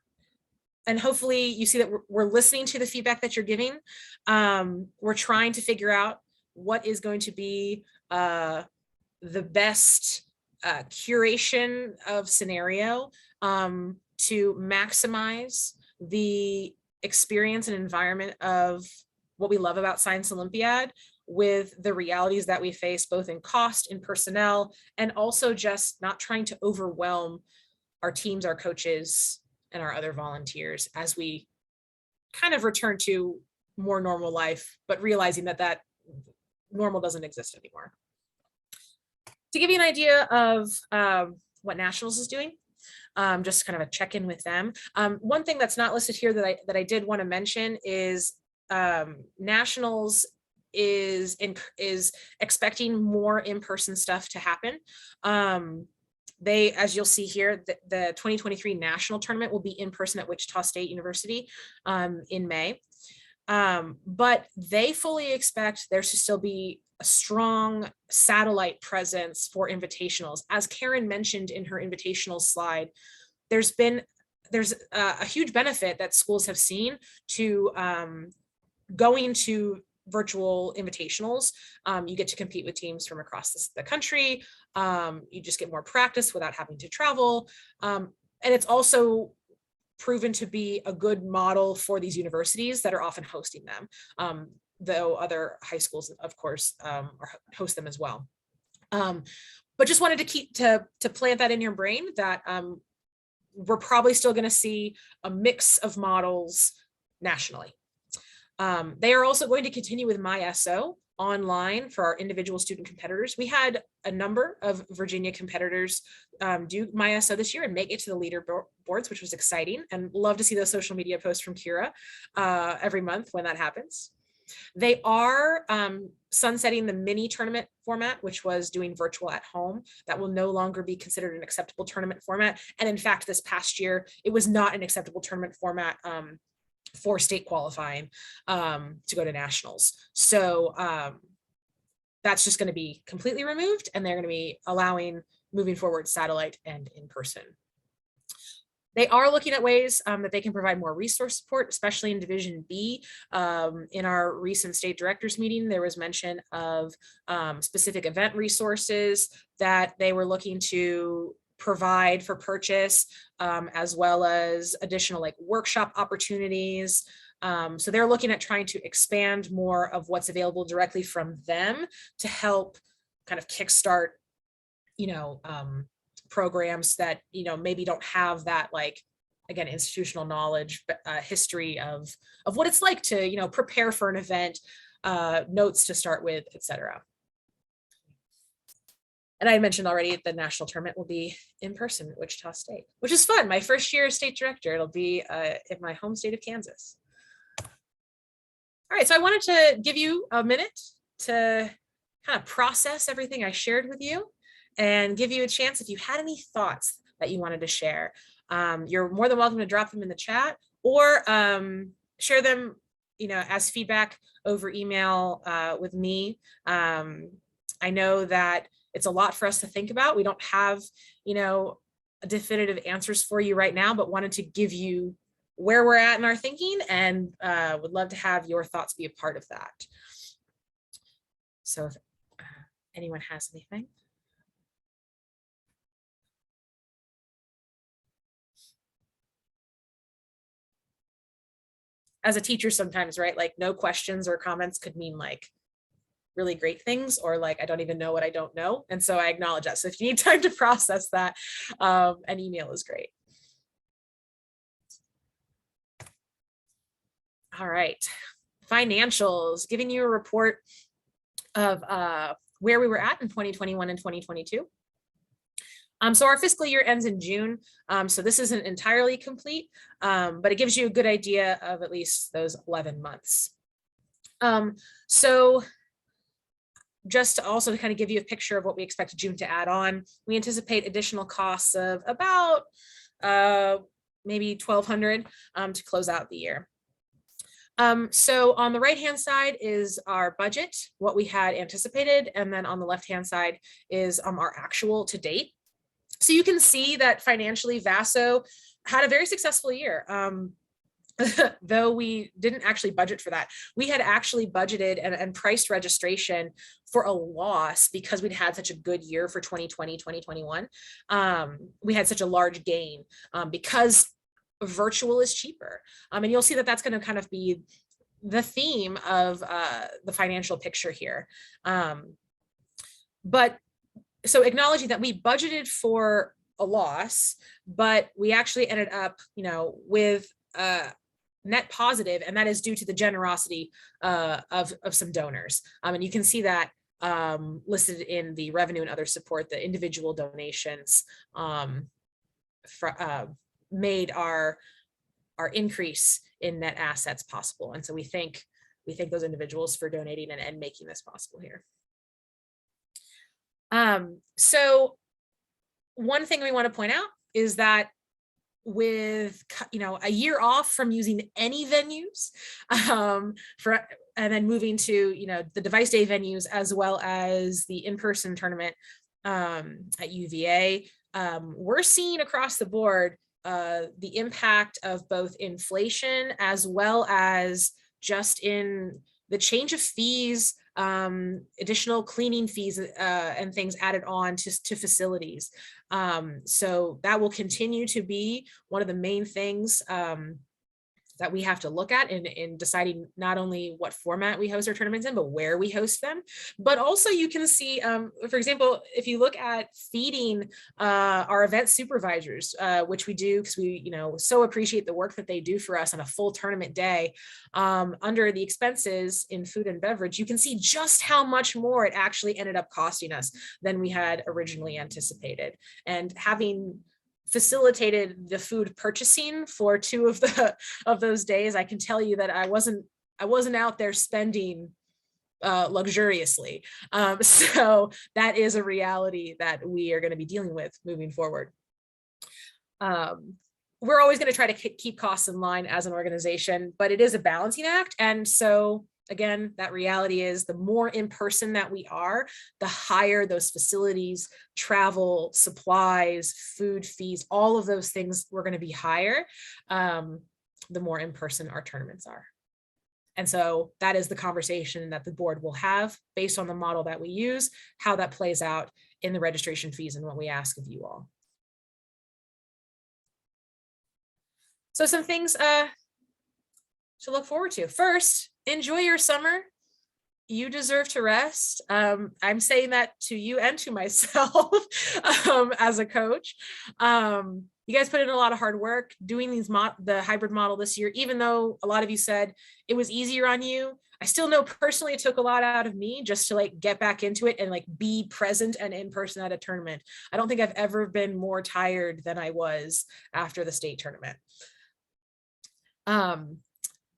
And hopefully you see that we're listening to the feedback that you're giving. We're trying to figure out what is going to be the best curation of scenario to maximize the experience and environment of what we love about Science Olympiad, with the realities that we face, both in cost, in personnel, and also just not trying to overwhelm our teams, our coaches, and our other volunteers as we kind of return to more normal life, but realizing that normal doesn't exist anymore. To give you an idea of what Nationals is doing, just kind of a check-in with them. One thing that's not listed here that I did want to mention is Nationals is expecting more in-person stuff to happen. They, as you'll see here, the 2023 national tournament will be in person at Wichita State University in May. But they fully expect there to still be a strong satellite presence for invitationals. As Karen mentioned in her invitational slide, there's a huge benefit that schools have seen to going to virtual invitationals. You get to compete with teams from across the country. You just get more practice without having to travel. And it's also proven to be a good model for these universities that are often hosting them, though other high schools, of course, host them as well. But just wanted to plant that in your brain that we're probably still going to see a mix of models nationally. They are also going to continue with MySO online for our individual student competitors. We had a number of Virginia competitors do MySO this year and make it to the leaderboards, which was exciting, and love to see those social media posts from Kira every month when that happens. They are sunsetting the mini tournament format, which was doing virtual at home. That will no longer be considered an acceptable tournament format. And in fact, this past year, it was not an acceptable tournament format for state qualifying to go to nationals. So that's just going to be completely removed, and they're going to be allowing moving forward satellite and in person. They are looking at ways that they can provide more resource support, especially in Division B. In our recent state directors meeting, there was mention of specific event resources that they were looking to provide for purchase, as well as additional like workshop opportunities. So they're looking at trying to expand more of what's available directly from them to help kind of kickstart, programs that, maybe don't have that, like, again, institutional knowledge, history of what it's like to, prepare for an event, notes to start with, etc. And I mentioned already the national tournament will be in person at Wichita State, which is fun. My first year as state director, it'll be in my home state of Kansas. All right, so I wanted to give you a minute to kind of process everything I shared with you and give you a chance if you had any thoughts that you wanted to share. You're more than welcome to drop them in the chat or share them, as feedback over email with me. I know that it's a lot for us to think about. We don't have, definitive answers for you right now, but wanted to give you where we're at in our thinking, and would love to have your thoughts be a part of that. So if anyone has anything. As a teacher sometimes, right, like no questions or comments could mean like really great things, or like I don't even know what I don't know. And so I acknowledge that. So if you need time to process that, an email is great. All right, financials, giving you a report of where we were at in 2021 and 2022. So our fiscal year ends in June. So this isn't entirely complete, but it gives you a good idea of at least those 11 months. So just to also kind of give you a picture of what we expect June to add on, we anticipate additional costs of about maybe $1,200 to close out the year. So on the right-hand side is our budget, what we had anticipated, and then on the left-hand side is our actual to date. So you can see that financially VASO had a very successful year. Though we didn't actually budget for that. We had actually budgeted and priced registration for a loss because we'd had such a good year for 2020, 2021. We had such a large gain because virtual is cheaper. And you'll see that that's going to kind of be the theme of the financial picture here. But so acknowledging that we budgeted for a loss, but we actually ended up, with net positive, and that is due to the generosity of some donors. And you can see that listed in the revenue and other support, the individual donations made our increase in net assets possible. And so we thank those individuals for donating and making this possible here. So one thing we want to point out is that with a year off from using any venues and then moving to the device day venues as well as the in-person tournament at UVA, we're seeing across the board the impact of both inflation as well as just in the change of fees, additional cleaning fees and things added on to facilities. So that will continue to be one of the main things that we have to look at in deciding not only what format we host our tournaments in, but where we host them. But also you can see, for example, if you look at feeding our event supervisors, which we do because we so appreciate the work that they do for us on a full tournament day, under the expenses in food and beverage, you can see just how much more it actually ended up costing us than we had originally anticipated. And having facilitated the food purchasing for 2 of those days, I can tell you that I wasn't I wasn't out there spending luxuriously. So that is a reality that we are going to be dealing with moving forward. We're always going to try to keep costs in line as an organization, but it is a balancing act. And so again, that reality is the more in person that we are, the higher those facilities, travel, supplies, food fees, all of those things we're going to be higher, the more in person our tournaments are. And so that is the conversation that the board will have based on the model that we use, how that plays out in the registration fees and what we ask of you all. So some things to look forward to. First, enjoy your summer. You deserve to rest. I'm saying that to you and to myself as a coach. You guys put in a lot of hard work doing the hybrid model this year, even though a lot of you said it was easier on you. I still know personally it took a lot out of me just to like get back into it and like be present and in person at a tournament. I don't think I've ever been more tired than I was after the state tournament.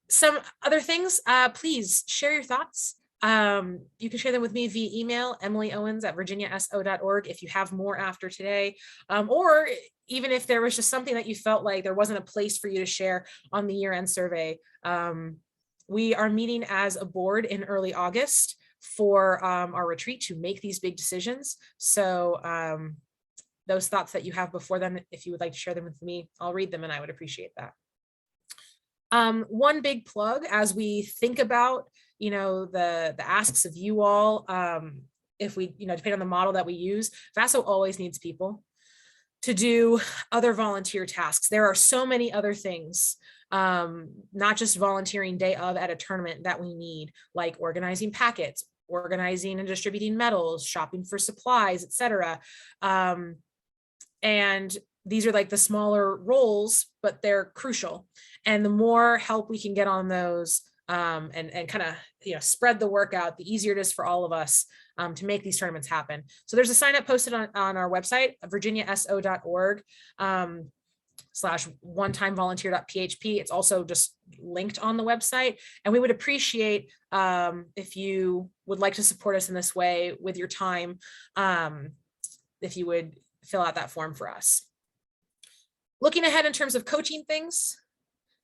Some other things, please share your thoughts. You can share them with me via email, emilyowens@virginiaso.org if you have more after today, or even if there was just something that you felt like there wasn't a place for you to share on the year-end survey. We are meeting as a board in early August for our retreat to make these big decisions. So those thoughts that you have before then, if you would like to share them with me, I'll read them and I would appreciate that. One big plug as we think about, the asks of you all, if we, depending on the model that we use, VASO always needs people to do other volunteer tasks. There are so many other things, not just volunteering day of at a tournament that we need, like organizing packets, organizing and distributing medals, shopping for supplies, etc. And these are like the smaller roles, but they're crucial. And the more help we can get on those and kind of, spread the work out, the easier it is for all of us to make these tournaments happen. So there's a sign up posted on our website, virginiaso.org /onetimevolunteer.php. It's also just linked on the website. And we would appreciate if you would like to support us in this way with your time, if you would fill out that form for us. Looking ahead in terms of coaching things.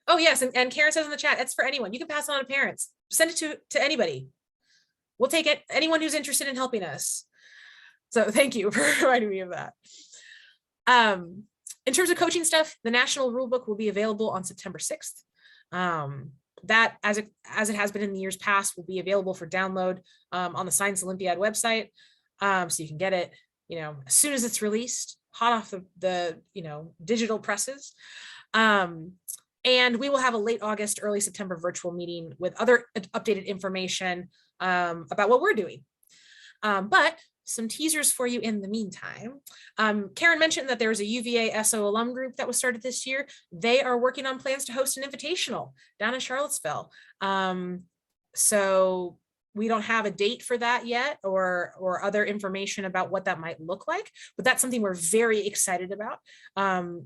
Oh yes, and Karen says in the chat, it's for anyone. You can pass it on to parents. Send it to anybody. We'll take it, anyone who's interested in helping us. So thank you for reminding me of that. In terms of coaching stuff, the national rulebook will be available on September 6th. That, as it has been in the years past, will be available for download on the Science Olympiad website. So you can get it, as soon as it's released, hot off the digital presses. And we will have a late August, early September virtual meeting with other updated information about what we're doing. But some teasers for you in the meantime. Karen mentioned that there was a UVA-SO alum group that was started this year. They are working on plans to host an invitational down in Charlottesville. So we don't have a date for that yet or other information about what that might look like, but that's something we're very excited about,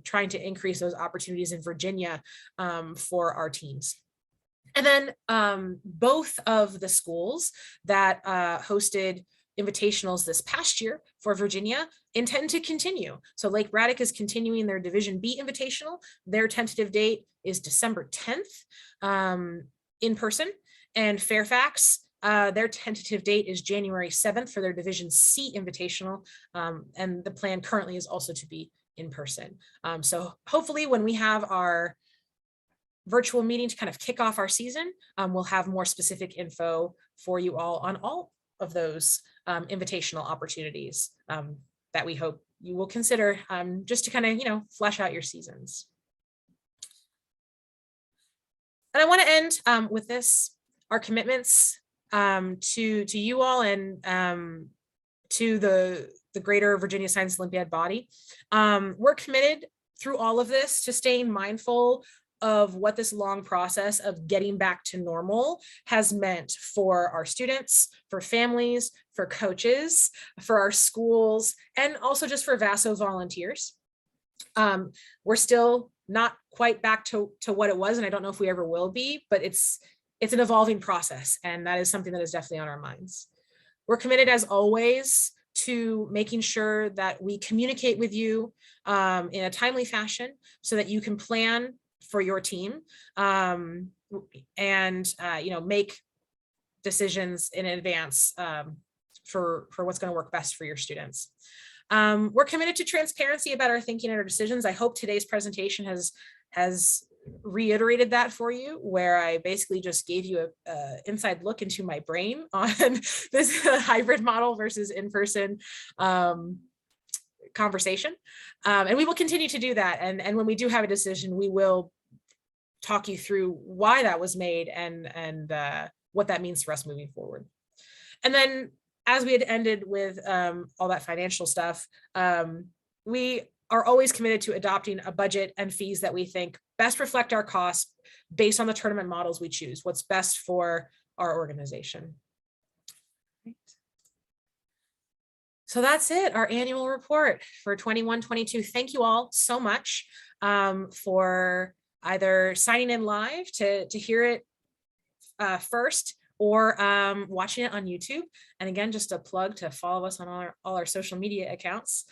trying to increase those opportunities in Virginia for our teams. And then both of the schools that hosted invitationals this past year for Virginia intend to continue. So Lake Braddock is continuing their Division B invitational. Their tentative date is December 10th in person, and Fairfax, their tentative date is January 7th for their Division C invitational. And the plan currently is also to be in person. So hopefully when we have our virtual meeting to kind of kick off our season, we'll have more specific info for you all on all of those invitational opportunities that we hope you will consider just to kind of, flesh out your seasons. And I want to end with this, our commitments to you all and to the greater Virginia Science Olympiad body. We're committed through all of this to staying mindful of what this long process of getting back to normal has meant for our students, for families, for coaches, for our schools, and also just for VASO volunteers. We're still not quite back to what it was, and I don't know if we ever will be, but it's it's an evolving process, and that is something that is definitely on our minds. We're committed, as always, to making sure that we communicate with you in a timely fashion so that you can plan for your team and make decisions in advance for what's going to work best for your students. We're committed to transparency about our thinking and our decisions. I hope today's presentation has reiterated that for you, where I basically just gave you a inside look into my brain on this hybrid model versus in-person conversation. And we will continue to do that. And when we do have a decision, we will talk you through why that was made and what that means for us moving forward. And then, as we had ended with all that financial stuff, we are always committed to adopting a budget and fees that we think best reflect our costs based on the tournament models we choose, what's best for our organization. So that's it, our annual report for 21-22. Thank you all so much for either signing in live to hear it first, or watching it on YouTube. And again, just a plug to follow us on all our social media accounts.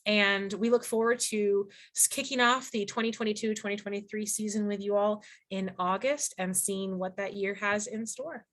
And we look forward to kicking off the 2022-2023 season with you all in August and seeing what that year has in store.